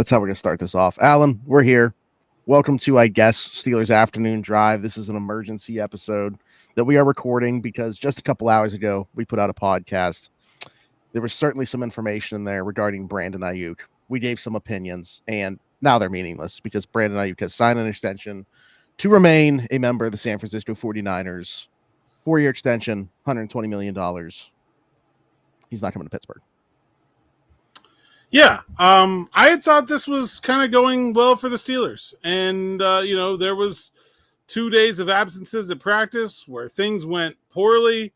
That's how we're going to start this off. Alan, we're here. Welcome to, I guess, Steelers Afternoon Drive. This is an emergency episode that we are recording because just a couple hours ago, we put out a podcast. There was certainly some information in there regarding Brandon Aiyuk. We gave some opinions, and now they're meaningless because Brandon Aiyuk has signed an extension to remain a member of the San Francisco 49ers. 4-year extension, $120 million. He's not coming to Pittsburgh. Yeah, I had thought this was kind of going well for the Steelers. And, there was 2 days of absences at practice where things went poorly.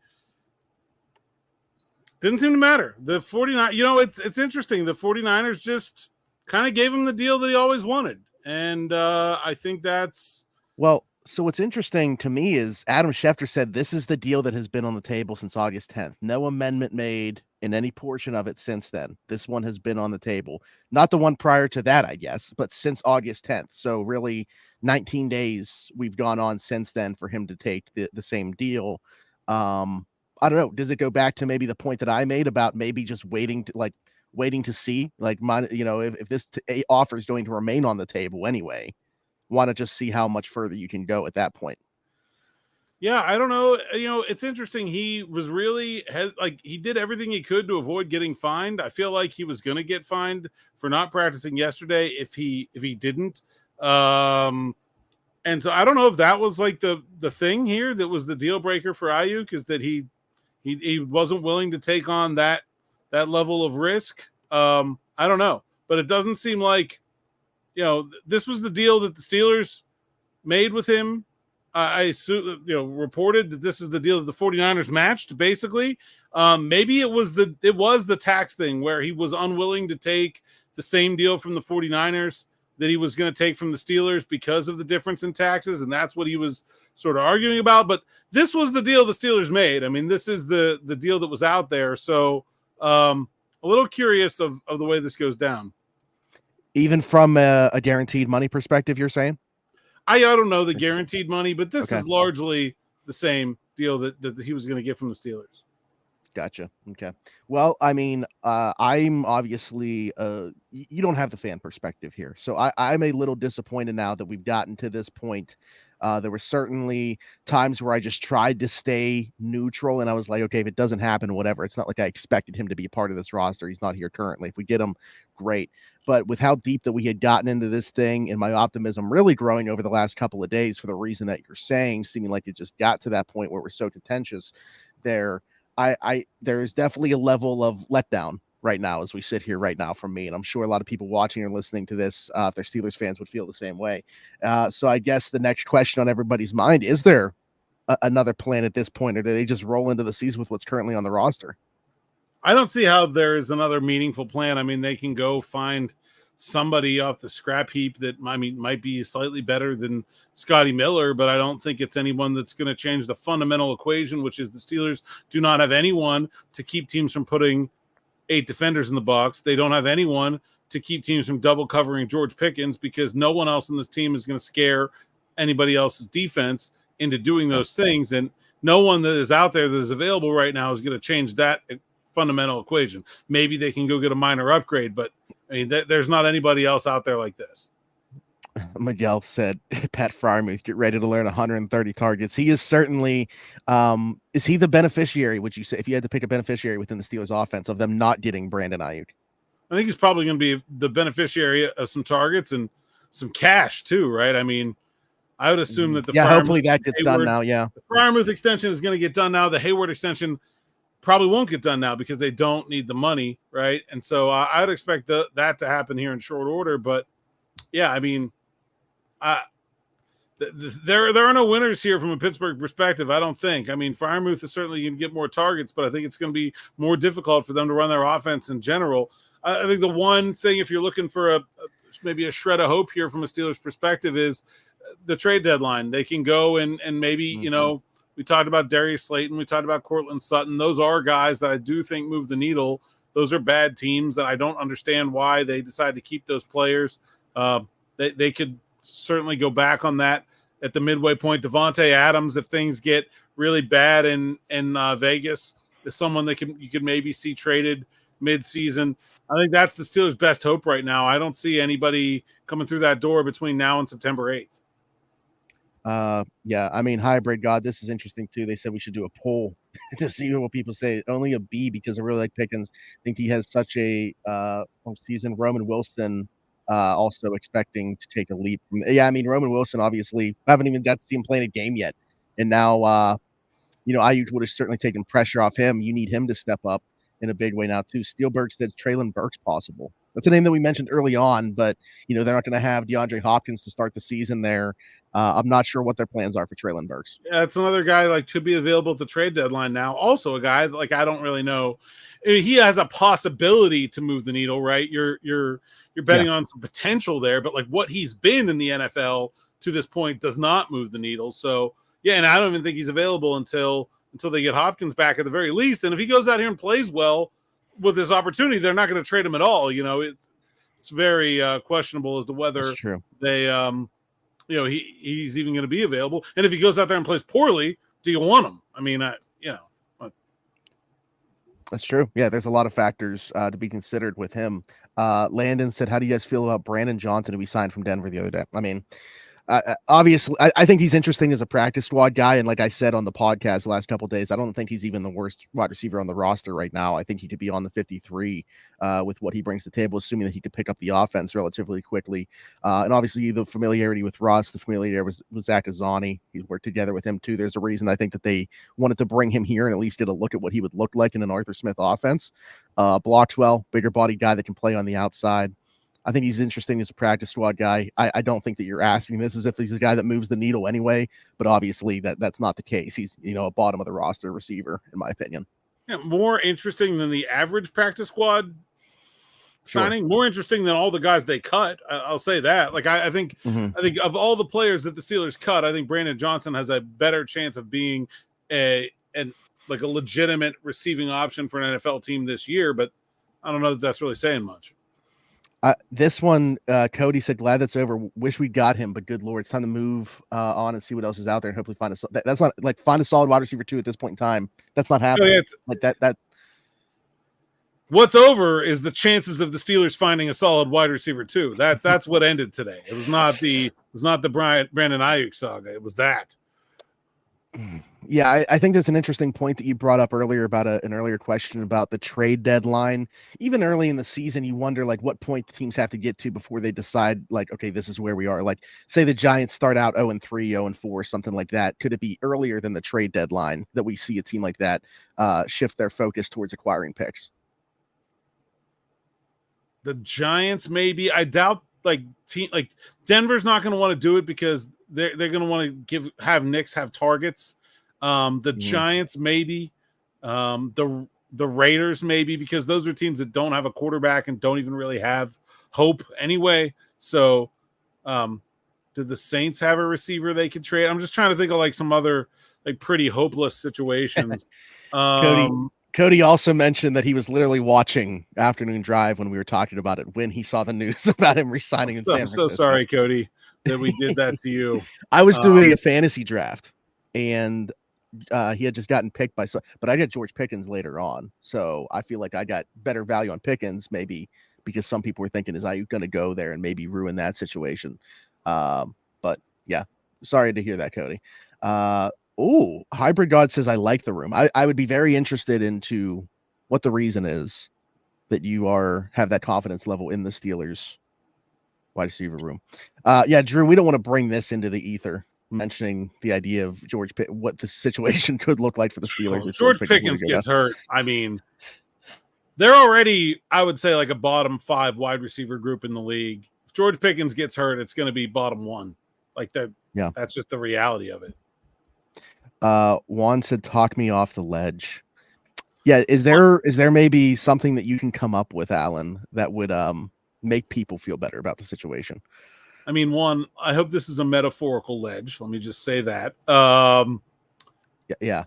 Didn't seem to matter. The 49ers, it's interesting. The 49ers just kind of gave him the deal that he always wanted. And I think that's... Well, so what's interesting to me is Adam Schefter said this is the deal that has been on the table since August 10th. No amendment made in any portion of it since then. This one has been on the table. Not the one prior to that, I guess, but since August 10th. So really 19 days we've gone on since then for him to take the same deal. I don't know. Does it go back to maybe the point that I made about maybe just waiting to see, if this offer is going to remain on the table anyway? Want to just see how much further you can go at that point. Yeah, I don't know. It's interesting. He was really he did everything he could to avoid getting fined. I feel like he was going to get fined for not practicing yesterday if he didn't. And so I don't know if that was like the thing here that was the deal breaker for Aiyuk, is that he wasn't willing to take on that level of risk. I don't know, but it doesn't seem like, this was the deal that the Steelers made with him. I assume, reported that this is the deal that the 49ers matched, basically. Maybe it was the tax thing where he was unwilling to take the same deal from the 49ers that he was going to take from the Steelers because of the difference in taxes, and that's what he was sort of arguing about. But this was the deal the Steelers made. I mean, this is the deal that was out there. So a little curious of the way this goes down. Even from a guaranteed money perspective, you're saying? I don't know the guaranteed money, but this is largely the same deal that he was going to get from the Steelers. Gotcha. Okay. Well, I mean, I'm obviously you don't have the fan perspective here, so I'm a little disappointed now that we've gotten to this point. There were certainly times where I just tried to stay neutral, and I was like, okay, if it doesn't happen, whatever. It's not like I expected him to be a part of this roster. He's not here currently. If we get him, great. But with how deep that we had gotten into this thing, and my optimism really growing over the last couple of days for the reason that you're saying, seeming like it just got to that point where we're so contentious there, there's definitely a level of letdown right now as we sit here right now from me. And I'm sure a lot of people watching or listening to this, if they're Steelers fans, would feel the same way. So I guess the next question on everybody's mind, is there another plan at this point, or do they just roll into the season with what's currently on the roster? I don't see how there is another meaningful plan. I mean, they can go find somebody off the scrap heap that might be slightly better than Scotty Miller, but I don't think it's anyone that's going to change the fundamental equation, which is the Steelers do not have anyone to keep teams from putting 8 defenders in the box. They don't have anyone to keep teams from double covering George Pickens, because no one else in this team is going to scare anybody else's defense into doing those things. And no one that is out there that is available right now is going to change that fundamental equation. Maybe they can go get a minor upgrade, but I mean, there's not anybody else out there like this. Miguel said, Pat Fryermuth, get ready to learn 130 targets. He is certainly, is he the beneficiary, would you say, if you had to pick a beneficiary within the Steelers offense of them not getting Brandon Aiyuk? I think he's probably going to be the beneficiary of some targets and some cash too, right? I mean, I would assume that hopefully that gets done now. Yeah. The Fryermuth extension is going to get done now. The Hayward extension probably won't get done now because they don't need the money, right? And so I would expect that to happen here in short order. But yeah, I mean, there are no winners here from a Pittsburgh perspective, I don't think. I mean, Fryermuth is certainly going to get more targets, but I think it's going to be more difficult for them to run their offense in general. I think the one thing, if you're looking for maybe a shred of hope here from a Steelers perspective, is the trade deadline. They can go and maybe, we talked about Darius Slayton. We talked about Cortland Sutton. Those are guys that I do think move the needle. Those are bad teams that I don't understand why they decide to keep those players. They could certainly go back on that at the midway point. Devontae Adams, if things get really bad in Vegas, is someone that you could maybe see traded mid-season. I think that's the Steelers' best hope right now. I don't see anybody coming through that door between now and September 8th. Yeah, I mean, hybrid God, this is interesting too. They said we should do a poll to see what people say. Only a B because I really like Pickens. Think he has such a season. Roman Wilson also expecting to take a leap from. Yeah, I mean, Roman Wilson obviously haven't even got to see him playing a game yet, and now Aiyuk would have certainly taken pressure off him. You need him to step up in a big way now too. Steelberg said Traylon Burks possible. That's a name that we mentioned early on, but they're not going to have DeAndre Hopkins to start the season there. I'm not sure what their plans are for Traylon Burks. Yeah, it's another guy like to be available at the trade deadline now. Also, a guy like I don't really know. I mean, he has a possibility to move the needle, right? You're betting on some potential there, but like what he's been in the NFL to this point does not move the needle. So yeah, and I don't even think he's available until they get Hopkins back at the very least. And if he goes out here and plays well with this opportunity, they're not going to trade him at all. It's very questionable as to whether they he's even going to be available. And if he goes out there and plays poorly, do you want him? I mean, that's true. Yeah, there's a lot of factors to be considered with him. Landon said, how do you guys feel about Brandon Johnson, who we signed from Denver the other day? I mean, obviously, I think he's interesting as a practice squad guy. And like I said on the podcast the last couple of days, I don't think he's even the worst wide receiver on the roster right now. I think he could be on the 53 with what he brings to the table, assuming that he could pick up the offense relatively quickly. And obviously, the familiarity with Russ, the familiarity with Zach Azani, he's worked together with him too. There's a reason I think that they wanted to bring him here and at least get a look at what he would look like in an Arthur Smith offense. Blocks well, bigger body guy that can play on the outside. I think he's interesting as a practice squad guy. I don't think that you're asking this as if he's a guy that moves the needle anyway, but obviously that's not the case. He's, a bottom of the roster receiver, in my opinion. Yeah, more interesting than the average practice squad signing, more interesting than all the guys they cut. I'll say that. Like, I think of all the players that the Steelers cut, I think Brandon Johnson has a better chance of being a legitimate receiving option for an NFL team this year, but I don't know that that's really saying much. This one, Cody said, glad that's over. Wish we got him, but good Lord, it's time to move on and see what else is out there and hopefully find that's not like find a solid wide receiver 2 at this point in time. That's not happening. That what's over is the chances of the Steelers finding a solid wide receiver 2. That's what ended today. It was not the Brandon Aiyuk saga. It was that. Yeah, I think that's an interesting point that you brought up earlier about an earlier question about the trade deadline. Even early in the season, you wonder like what point the teams have to get to before they decide like, okay, this is where we are. Like, say the Giants start out 0-3, 0-4, something like that. Could it be earlier than the trade deadline that we see a team like that shift their focus towards acquiring picks? The Giants, maybe. I doubt Denver's not going to want to do it because they're going to want to have Knicks have targets. The Giants, maybe. The Raiders, maybe, because those are teams that don't have a quarterback and don't even really have hope anyway. So, do the Saints have a receiver they could trade? I'm just trying to think of like some other like pretty hopeless situations. Cody also mentioned that he was literally watching Afternoon Drive when we were talking about it when he saw the news about him resigning in San Francisco. I'm so sorry, Cody, that we did that to you. I was doing a fantasy draft, and he had just gotten picked by but I got George Pickens later on, so I feel like I got better value on Pickens, maybe because some people were thinking, is Aiyuk going to go there and maybe ruin that situation? But yeah, sorry to hear that, Cody. Oh, Hybrid God says, I like the room. I would be very interested into what the reason is that you have that confidence level in the Steelers wide receiver room. Yeah, Drew, we don't want to bring this into the ether, mentioning the idea of what the situation could look like for the Steelers. George Pickens gets hurt. I mean, they're already, I would say, like a bottom 5 wide receiver group in the league. If George Pickens gets hurt, it's going to be bottom 1. Like that. Yeah, that's just the reality of it. Juan said, talk me off the ledge. Yeah, is there maybe something that you can come up with, Alan, that would make people feel better about the situation? I mean, one, I hope this is a metaphorical ledge. Let me just say that. Yeah.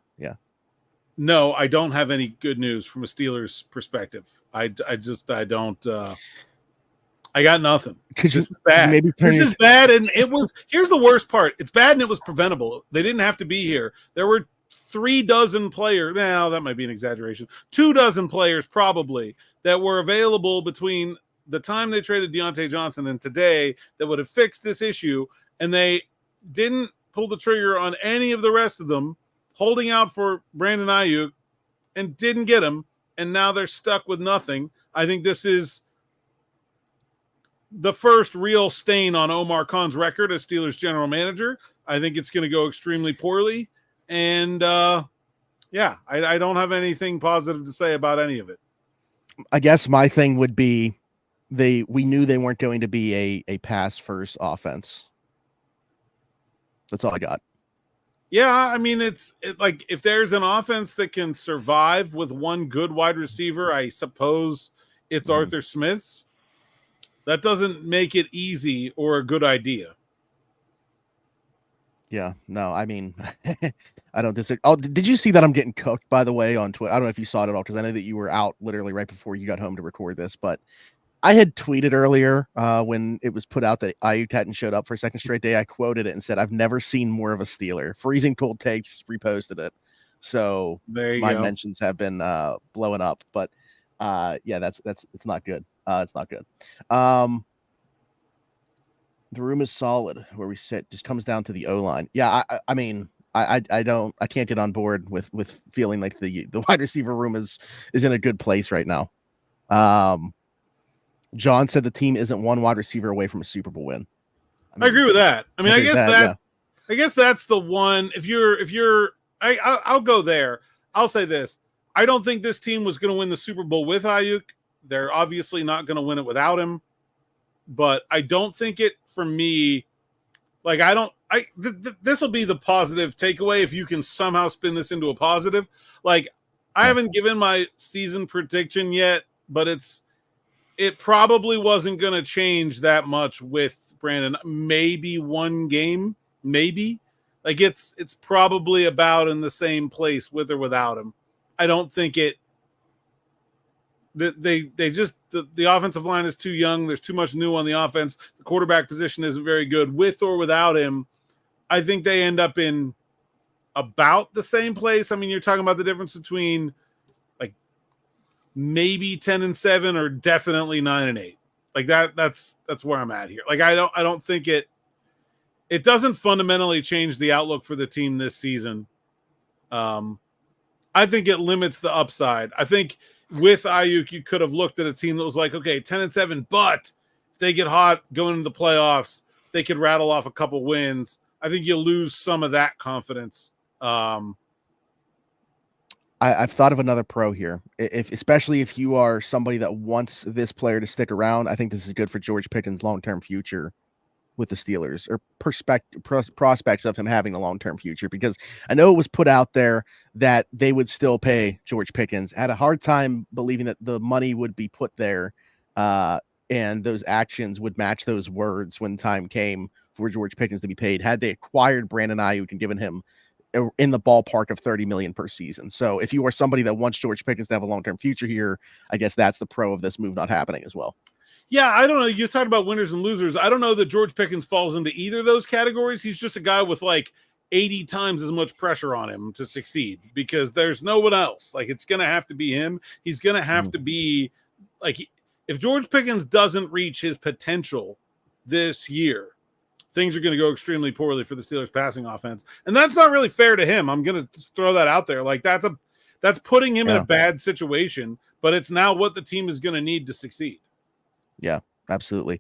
No, I don't have any good news from a Steelers perspective. I don't. I got nothing. This is bad. This is bad, and here's the worst part. It's bad, and it was preventable. They didn't have to be here. There were 36 players. Now that might be an exaggeration. 24 players probably that were available between the time they traded Deontay Johnson and today that would have fixed this issue, and they didn't pull the trigger on any of the rest of them, holding out for Brandon Aiyuk and didn't get him, and now they're stuck with nothing. I think this is the first real stain on Omar Khan's record as Steelers general manager. I think it's going to go extremely poorly, and I don't have anything positive to say about any of it. I guess my thing would be we knew they weren't going to be a pass first offense. That's all I got. Yeah, I mean, it's like if there's an offense that can survive with one good wide receiver, I suppose it's Arthur Smith's. That doesn't make it easy or a good idea. Yeah, no, I mean, I don't disagree. Oh, did you see that I'm getting cooked, by the way, on Twitter? I don't know if you saw it at all, because I know that you were out literally right before you got home to record this, but I had tweeted earlier when it was put out that Aiyuk hadn't showed up for a second straight day. I quoted it and said, "I've never seen more of a Steeler." Freezing Cold Takes reposted it. So my mentions have been blowing up. But yeah, it's not good. It's not good. The room is solid where we sit. Just comes down to the O-line. Yeah, I mean, I can't get on board with feeling like the wide receiver room is in a good place right now. John said the team isn't one wide receiver away from a Super Bowl win. I agree with that. I mean, I guess that's the one. I'll go there. I'll say this. I don't think this team was going to win the Super Bowl with Aiyuk. They're obviously not going to win it without him. But I don't think it, for me, like this will be the positive takeaway if you can somehow spin this into a positive. Like, I haven't given my season prediction yet, but it probably wasn't going to change that much with Brandon. Maybe one game, maybe. Like, it's probably about in the same place with or without him. I don't think it. The offensive line is too young. There's too much new on the offense. The quarterback position isn't very good with or without him. I think they end up in about the same place. I mean, you're talking about the difference between like maybe 10-7 or definitely 9-8. Like that's where I'm at here. Like, I don't think it doesn't fundamentally change the outlook for the team this season. I think it limits the upside. I think with Aiyuk, you could have looked at a team that was like, okay, 10-7, but if they get hot going into the playoffs, they could rattle off a couple wins. I think you lose some of that confidence. I've thought of another pro here. Especially if you are somebody that wants this player to stick around, I think this is good for George Pickens' long-term future with the Steelers, or prospects of him having a long-term future, because I know it was put out there that they would still pay George Pickens. I had a hard time believing that the money would be put there and those actions would match those words when time came for George Pickens to be paid, had they acquired Brandon Aiyuk and given him in the ballpark of $30 million per season. So if you are somebody that wants George Pickens to have a long-term future here, I guess that's the pro of this move not happening as well. Yeah, I don't know. You talked about winners and losers. I don't know that George Pickens falls into either of those categories. He's just a guy with like 80 times as much pressure on him to succeed, because there's no one else. Like, it's going to have to be him. He's going to have to be like, if George Pickens doesn't reach his potential this year, things are going to go extremely poorly for the Steelers passing offense. And that's not really fair to him. I'm going to throw that out there. Like, that's putting him in a bad situation, but it's now what the team is going to need to succeed. Yeah, absolutely.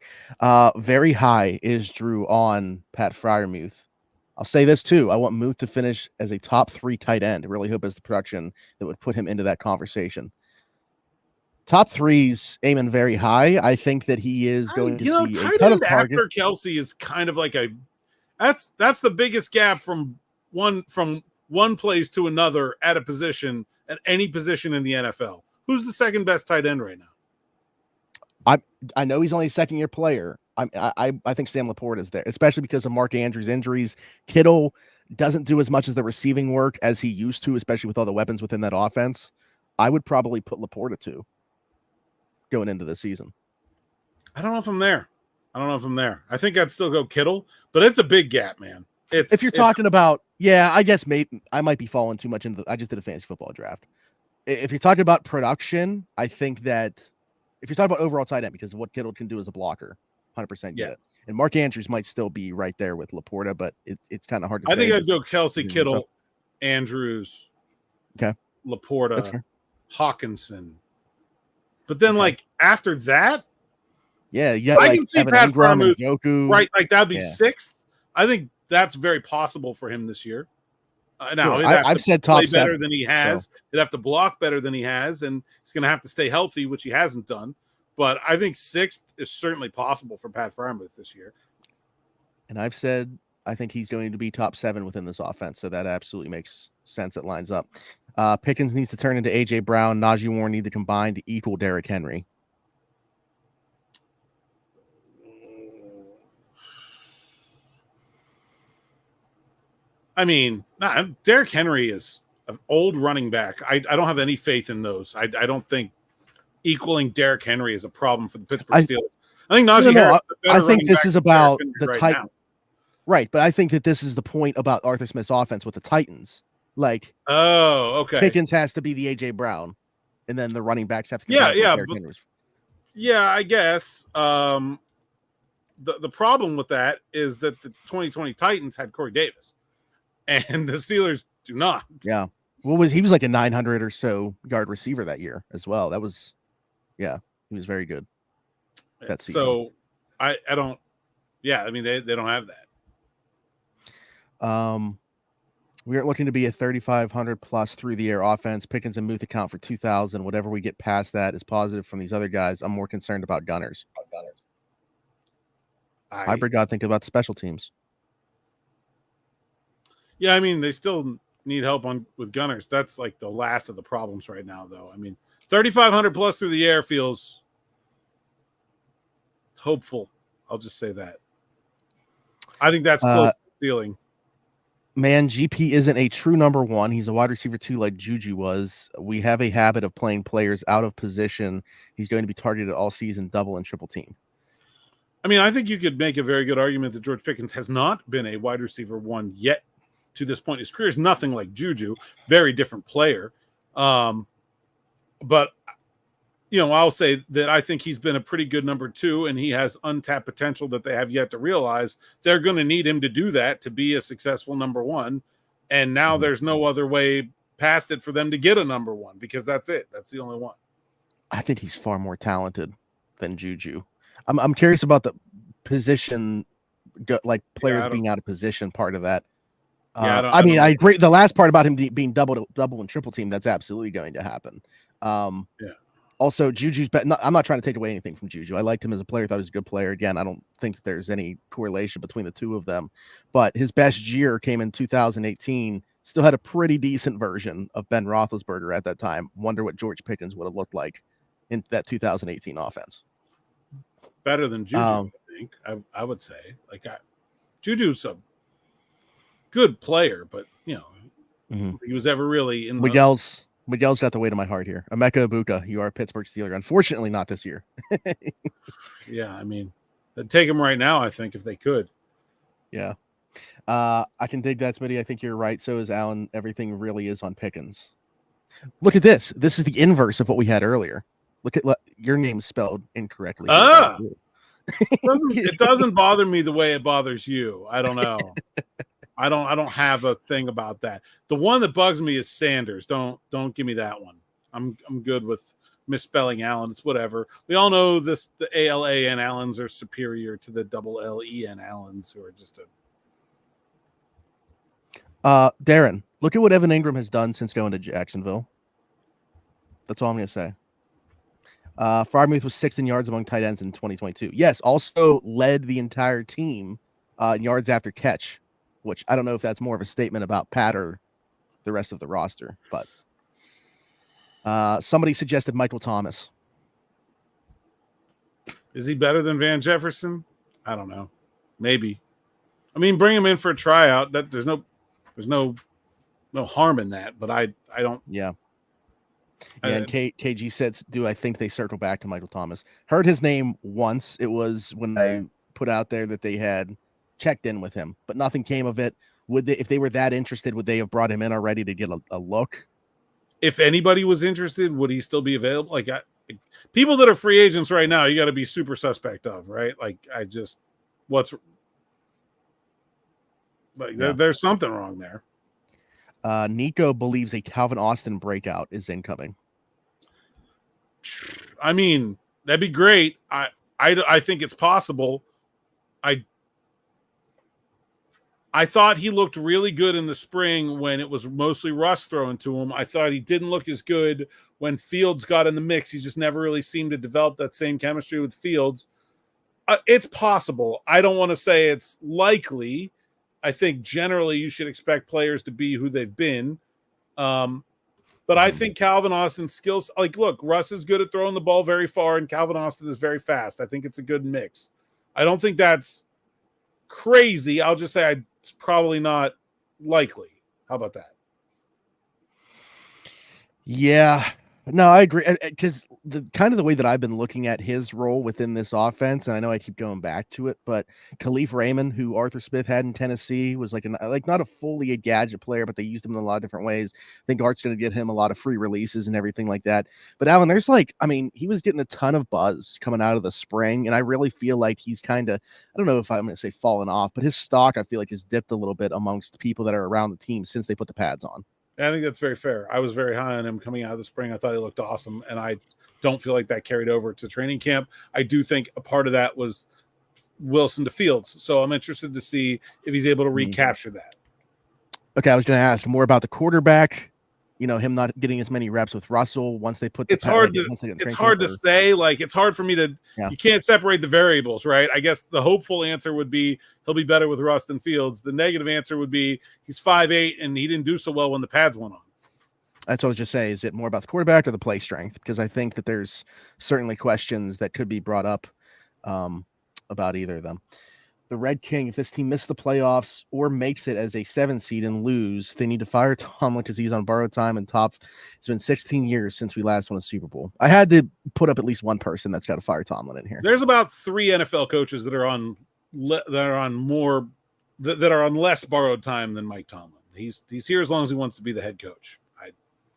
Very high is Drew on Pat Freiermuth. I'll say this too. I want Muth to finish as a top 3 tight end. I really hope it's the production that would put him into that conversation. Top 3's aiming very high. I think that he is going to see a ton of targets. After Kelsey is kind of like that's the biggest gap from one place to another at a position, at any position in the NFL. Who's the second best tight end right now? I know he's only a second-year player. I think Sam Laporte is there, especially because of Mark Andrews' injuries. Kittle doesn't do as much as the receiving work as he used to, especially with all the weapons within that offense. I would probably put Laporte at 2 going into the season. I don't know if I'm there. I think I'd still go Kittle, but it's a big gap, man. If you're talking about, I guess maybe I might be falling too much into I just did a fantasy football draft. if you're talking about production, I think that if you're talking about overall tight end, because of what Kittle can do as a blocker, 100% get Yeah. it. And Mark Andrews might still be right there with Laporta, but it's kind of hard to I say. think I'd Just go Kelsey, doing stuff. Kittle, Andrews, Okay, that's Laporta, fair. Hawkinson. But then, Okay. after that, Yeah, you got I like can see Evan Pat Ingram and Fryermuth, Joku. right? Like that'd be Yeah, sixth. I think that's very possible for him this year. Now sure. he'd have I've to said play top better 7. than he So, has. He'd have to block better than he has, and he's going to have to stay healthy, which he hasn't done. But I think sixth is certainly possible for Pat Fryermuth this year. and I've said I think he's going to be top 7 within this offense. So that absolutely makes sense. It lines up. Pickens needs to turn into AJ Brown. Najee Warren need to combine to equal Derrick Henry. I mean, Derrick Henry is an old running back. I don't have any faith in those. I don't think equaling Derrick Henry is a problem for the Pittsburgh Steelers. I think Najee Harris is a better I think this is about the Titans. Right, but I think that this is the point about Arthur Smith's offense with the Titans. Like, okay. Pickens has to be the AJ Brown, and then the running backs have to. Yeah, I guess. The problem with that is that the 2020 Titans had Corey Davis, and the Steelers do not. Yeah, he was like a 900 or so yard receiver that year as well. That was, he was very good that season. So I don't. Yeah, I mean they don't have that. We are looking to be a 3,500 plus through the air offense. Pickens and Muth account for 2,000. Whatever we get past that is positive from these other guys. I'm more concerned about gunners. Hybrid God, think about special teams. Yeah, I mean they still need help with gunners. That's like the last of the problems right now, though. I mean, 3,500 plus through the air feels hopeful. I'll just say that. I think that's close to the ceiling. Man, GP isn't a true number 1. He's a wide receiver 2 like Juju was. We have a habit of playing players out of position. He's going to be targeted all season, double and triple team. I mean, I think you could make a very good argument that George Pickens has not been a wide receiver 1 yet to this point. His career is nothing like Juju. Very different player. But, I'll say that I think he's been a pretty good number 2, and he has untapped potential that they have yet to realize. They're going to need him to do that to be a successful number 1. And now there's no other way past it for them to get a number 1 because that's it. That's the only one. I think he's far more talented than Juju. I'm curious about the position, like players being out of position part of that. I mean, I agree. The last part about him being double and triple team, that's absolutely going to happen. Also, Juju's I'm not trying to take away anything from Juju. I liked him as a player. Thought he was a good player. Again, I don't think that there's any correlation between the two of them. But his best year came in 2018. Still had a pretty decent version of Ben Roethlisberger at that time. Wonder what George Pickens would have looked like in that 2018 offense. Better than Juju, I think. I would say. Juju's a good player, but he was ever really in. Miguel's got the weight of my heart here. Emeka Egbuka, you are a Pittsburgh Steeler. Unfortunately, not this year. Yeah, I mean, they'd take him right now, I think, if they could. Yeah. I can dig that, Smitty. I think you're right. So is Alan. Everything really is on Pickens. Look at this. This is the inverse of what we had earlier. Look at your name's spelled incorrectly. It doesn't bother me the way it bothers you. I don't know. I don't have a thing about that. The one that bugs me is Sanders. Don't give me that one. I'm good with misspelling Allen. It's whatever. We all know this. The ALAN Allens are superior to the double LEN Allens, who are just a. Darren, look at what Evan Ingram has done since going to Jacksonville. That's all I'm going to say. Freiermuth was 6th in yards among tight ends in 2022. Yes, also led the entire team in yards after catch, which I don't know if that's more of a statement about Pat or the rest of the roster. But somebody suggested Michael Thomas. Is he better than Van Jefferson? I don't know. Maybe. I mean, bring him in for a tryout. That there's no harm in that. But I don't. Yeah. And KG said, do I think they circle back to Michael Thomas? Heard his name once. It was when I put out there that they had checked in with him, but nothing came of it. Would they, if they were that interested, would they have brought him in already to get a look? if anybody was interested, would he still be available? Like, people that are free agents right now, you got to be super suspect of, right? Like, there's something wrong there. Nico believes a Calvin Austin breakout is incoming. I mean, that'd be great. I think it's possible. I thought he looked really good in the spring when it was mostly Russ throwing to him. I thought he didn't look as good when Fields got in the mix. He just never really seemed to develop that same chemistry with Fields. It's possible. I don't want to say it's likely. I think generally you should expect players to be who they've been. But I think Calvin Austin's skills, like, look, Russ is good at throwing the ball very far, and Calvin Austin is very fast. I think it's a good mix. I don't think that's crazy. I'll just say it's probably not likely. How about that? Yeah. No, I agree. Because the kind of the way that I've been looking at his role within this offense, and I know I keep going back to it, but Khalif Raymond, who Arthur Smith had in Tennessee, was like not a fully a gadget player, but they used him in a lot of different ways. I think Art's going to get him a lot of free releases and everything like that. But Alan, there's he was getting a ton of buzz coming out of the spring, and I really feel like he's kind of, I don't know if I'm going to say fallen off, but his stock, I feel like, has dipped a little bit amongst people that are around the team since they put the pads on. I think that's very fair. I was very high on him coming out of the spring. I thought he looked awesome, and I don't feel like that carried over to training camp. I do think a part of that was Wilson to Fields, so I'm interested to see if he's able to recapture that. Okay, I was going to ask more about the quarterback. Him not getting as many reps with Russell once they put. It's hard to say. Like, it's hard for me to. Yeah. You can't separate the variables, right? I guess the hopeful answer would be he'll be better with Russ than Fields. The negative answer would be he's 5'8" and he didn't do so well when the pads went on. That's what I was just saying. Is it more about the quarterback or the play strength? Because I think that there's certainly questions that could be brought up about either of them. The Red King, if this team misses the playoffs or makes it as a 7 seed and lose, they need to fire Tomlin because he's on borrowed time and top. It's been 16 years since we last won a Super Bowl. I had to put up at least one person that's got to fire Tomlin in here. There's about 3 NFL coaches that are on less borrowed time than Mike Tomlin. He's here as long as he wants to be the head coach.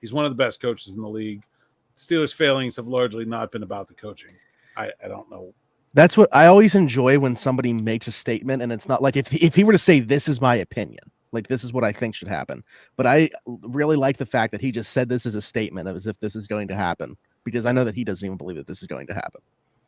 He's one of the best coaches in the league. Steelers' failings have largely not been about the coaching. I don't know. That's what I always enjoy when somebody makes a statement, and it's not like if he were to say, this is my opinion, like this is what I think should happen. But I really like the fact that he just said this as a statement of as if this is going to happen, because I know that he doesn't even believe that this is going to happen.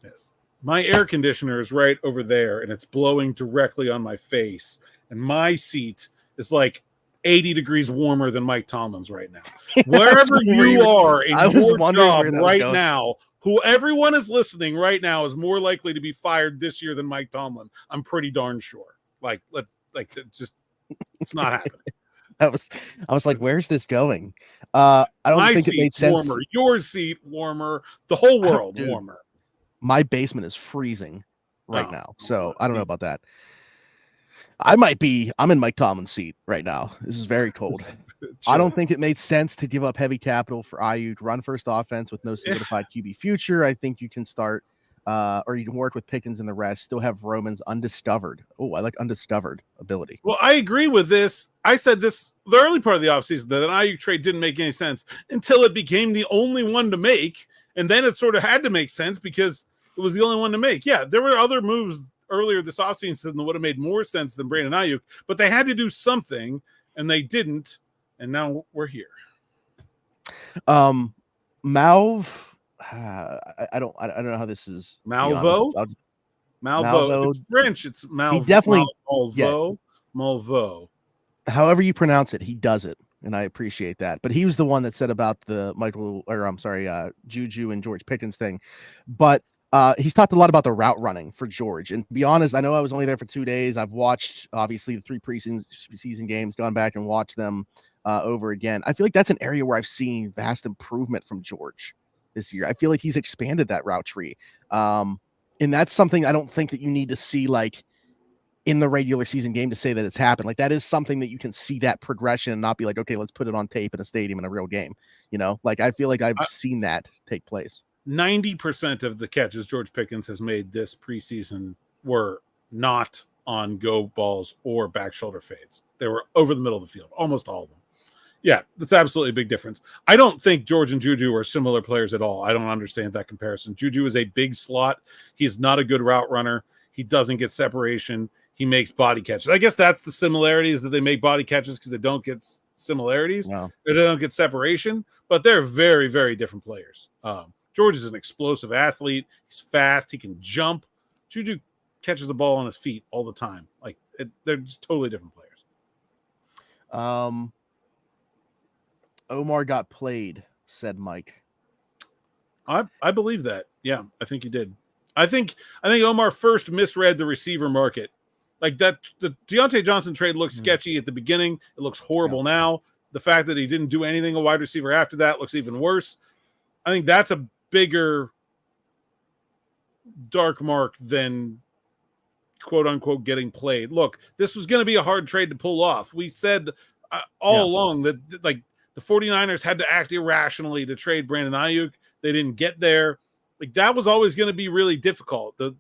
Yes. My air conditioner is right over there, and it's blowing directly on my face. And my seat is like 80 degrees warmer than Mike Tomlin's right now. Wherever you are in your job right now, who everyone is listening right now is more likely to be fired this year than Mike Tomlin. I'm pretty darn sure. It's not happening. I was like, where's this going? I don't think it made sense. Warmer, your seat warmer, the whole world warmer. My basement is freezing right now, so I don't know about that. I'm in Mike Tomlin's seat right now. This is very cold. I don't think it made sense to give up heavy capital for Aiyuk, run first offense with no solidified QB future. I think you can start, or you can work with Pickens and the rest, still have Roman's undiscovered. Oh, I like undiscovered ability. Well, I agree with this. I said this the early part of the offseason that an Aiyuk trade didn't make any sense until it became the only one to make. And then it sort of had to make sense because it was the only one to make. Yeah, there were other moves earlier this offseason that would have made more sense than Brandon Aiyuk, but they had to do something, and they didn't. And now we're here. Malv, I don't know how this is. Malvo? Malvo. It's French. It's Malvo. He definitely Malvo. However you pronounce it, he does it, and I appreciate that. But he was the one that said about the Juju and George Pickens thing. But he's talked a lot about the route running for George. And to be honest, I know I was only there for 2 days. I've watched, obviously, the 3 preseason games, gone back and watched them over again. I feel like that's an area where I've seen vast improvement from George this year. I feel like he's expanded that route tree. And that's something I don't think that you need to see like in the regular season game to say that it's happened. Like that is something that you can see that progression and not be like, okay, let's put it on tape in a stadium in a real game. Like I feel like I've seen that take place. 90% of the catches George Pickens has made this preseason were not on go balls or back shoulder fades. They were over the middle of the field, almost all of them. Yeah, that's absolutely a big difference. I don't think George and Juju are similar players at all. I don't understand that comparison. Juju is a big slot. He's not a good route runner. He doesn't get separation. He makes body catches. I guess that's the similarity, is that they make body catches because they don't get similarities. No. They don't get separation, but they're very, very different players. George is an explosive athlete. He's fast. He can jump. Juju catches the ball on his feet all the time. They're just totally different players. Omar got played, said Mike. I believe that. Yeah, I think he did. I think Omar first misread the receiver market. Like that, the Deontay Johnson trade looked sketchy at the beginning. It looks horrible now. The fact that he didn't do anything a wide receiver after that looks even worse. I think that's a bigger dark mark than quote unquote getting played. Look, this was going to be a hard trade to pull off. We said all along that like the 49ers had to act irrationally to trade Brandon Aiyuk. They didn't get there. Like that was always going to be really difficult. The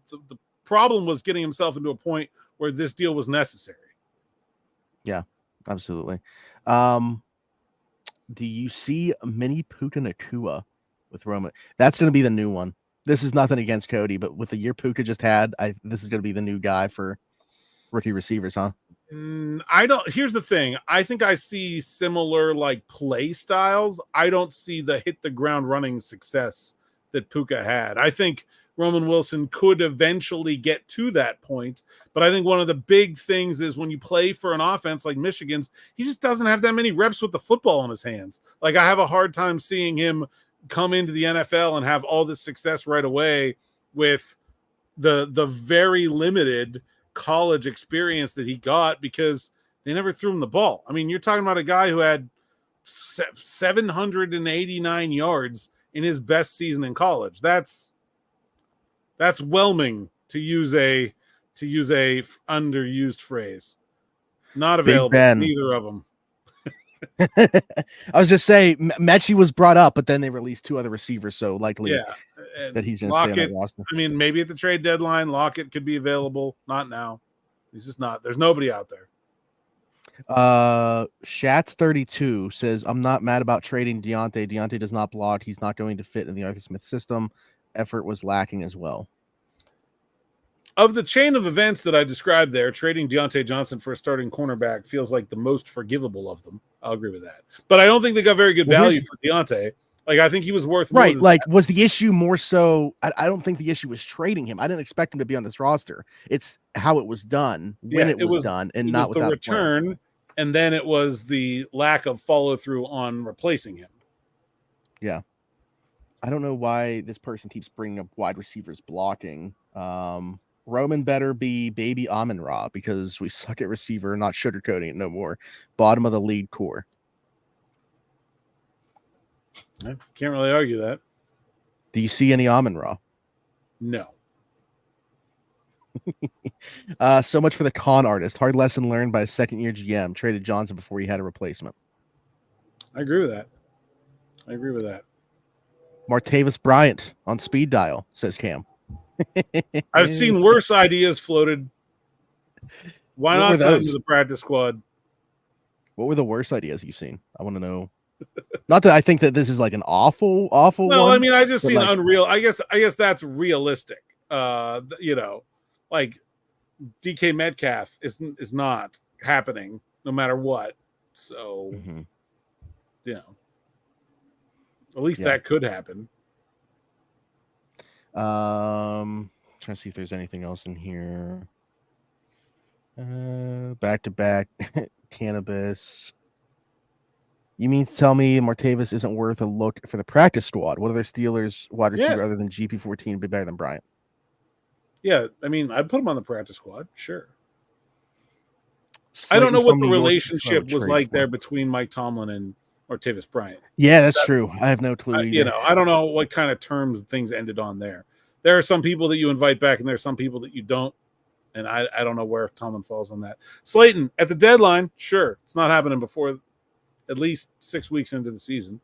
problem was getting himself into a point where this deal was necessary. Yeah, absolutely. Do you see Mini Puka Nakua with Roman? That's going to be the new one. This is nothing against Cody, but with the year Puka just had, this is going to be the new guy for rookie receivers, huh? Here's the thing. I think I see similar like play styles. I don't see the hit the ground running success that Puka had. I think Roman Wilson could eventually get to that point, but I think one of the big things is when you play for an offense like Michigan's, he just doesn't have that many reps with the football in his hands. Like I have a hard time seeing him come into the NFL and have all this success right away with the very limited college experience that he got, because they never threw him the ball. I mean, you're talking about a guy who had 789 yards in his best season in college. That's whelming, to use a underused phrase. Not available, neither of them. I was just say Mechie was brought up, but then they released two other receivers, so likely that he's going to stay on the roster. I mean, maybe at the trade deadline, Lockett could be available. Not now. He's just not. There's nobody out there. Shats32 says, I'm not mad about trading Deontay. Deontay does not block. He's not going to fit in the Arthur Smith system. Effort was lacking as well. Of the chain of events that I described there, trading Deontay Johnson for a starting cornerback feels like the most forgivable of them. I'll agree with that. But I don't think they got very good value for Deontay. Like, I think he was worth more. Right. Like, was the issue more so? I don't think the issue was trading him. I didn't expect him to be on this roster. It's how it was done, when it was done, and not without the return. And then it was the lack of follow through on replacing him. Yeah. I don't know why this person keeps bringing up wide receivers blocking. Roman better be baby Amon-Ra, because we suck at receiver, not sugarcoating it no more. Bottom of the league core. I can't really argue that. Do you see any Amon-Ra? No. So much for the con artist. Hard lesson learned by a second-year GM. Traded Johnson before he had a replacement. I agree with that. Martavis Bryant on speed dial, says Cam. I've seen worse ideas floated. Why not sign to the practice squad? What were the worst ideas you've seen? I want to know. Not that I think that this is like an awful well, one, I mean, I just seen unreal. I guess that's realistic. Like DK Metcalf is not happening no matter what. So, at least that could happen. Trying to see if there's anything else in here. Back-to-back cannabis. You mean to tell me Martavis isn't worth a look for the practice squad? What other Steelers wide receiver other than GP14 would be better than Bryant? Yeah, I mean, I'd put him on the practice squad, sure. I don't know what the relationship was like there between Mike Tomlin and Martavis Bryant. Yeah, that's true. I have no clue. I don't know what kind of terms things ended on there. There are some people that you invite back, and there are some people that you don't. And I don't know where Tomlin falls on that. Slayton, at the deadline, sure. It's not happening before at least 6 weeks into the season.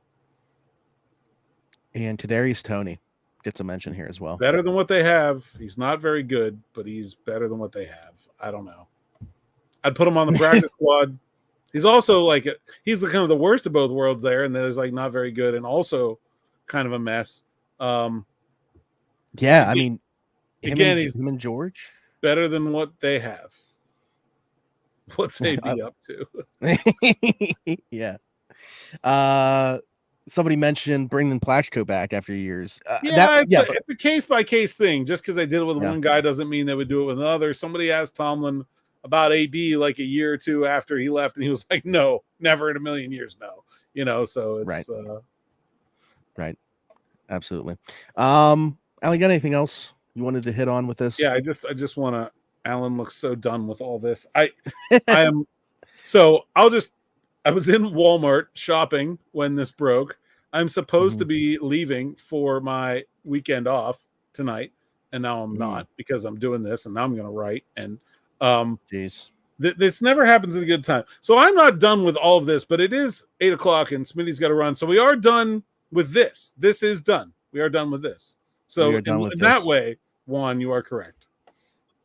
And Kadarius Toney gets a mention here as well. Better than what they have. He's not very good, but he's better than what they have. I don't know. I'd put him on the practice squad. He's also like he's the kind of the worst of both worlds there, and there's like not very good and also kind of a mess. Yeah, I Again, mean, he's him and George. better than what they have. What's they be up to? Yeah. Somebody mentioned bringing Plashko back after years. It's a case by case thing. Just because they did it with one guy doesn't mean they would do it with another. Somebody asked Tomlin about AB like a year or two after he left, and he was like, "No, never in a million years, no." So it's right. Absolutely. Alan, got anything else you wanted to hit on with this? Yeah, I just want to. Alan looks so done with all this. I am. So I was in Walmart shopping when this broke. I'm supposed to be leaving for my weekend off tonight, and now I'm not because I'm doing this, and now I'm going to write. And jeez, this never happens at a good time. So I'm not done with all of this, but it is 8:00, and Smitty's got to run. So we are done with this. This is done. We are done with this. So in that way, Juan, you are correct.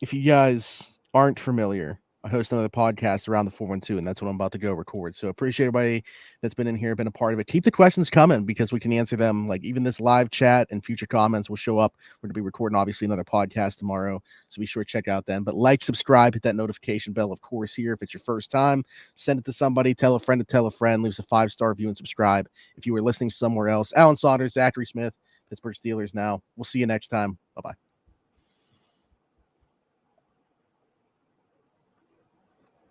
If you guys aren't familiar, I host another podcast around the 412, and that's what I'm about to go record. So appreciate everybody that's been in here, been a part of it. Keep the questions coming because we can answer them. Like even this live chat and future comments will show up. We're going to be recording obviously another podcast tomorrow, so be sure to check out then. But like, subscribe, hit that notification bell, of course, here. If it's your first time, send it to somebody, tell a friend to tell a friend, leave us a 5-star review and subscribe. If you were listening somewhere else, Alan Saunders, Zachary Smith, Pittsburgh Steelers now. We'll see you next time. Bye-bye.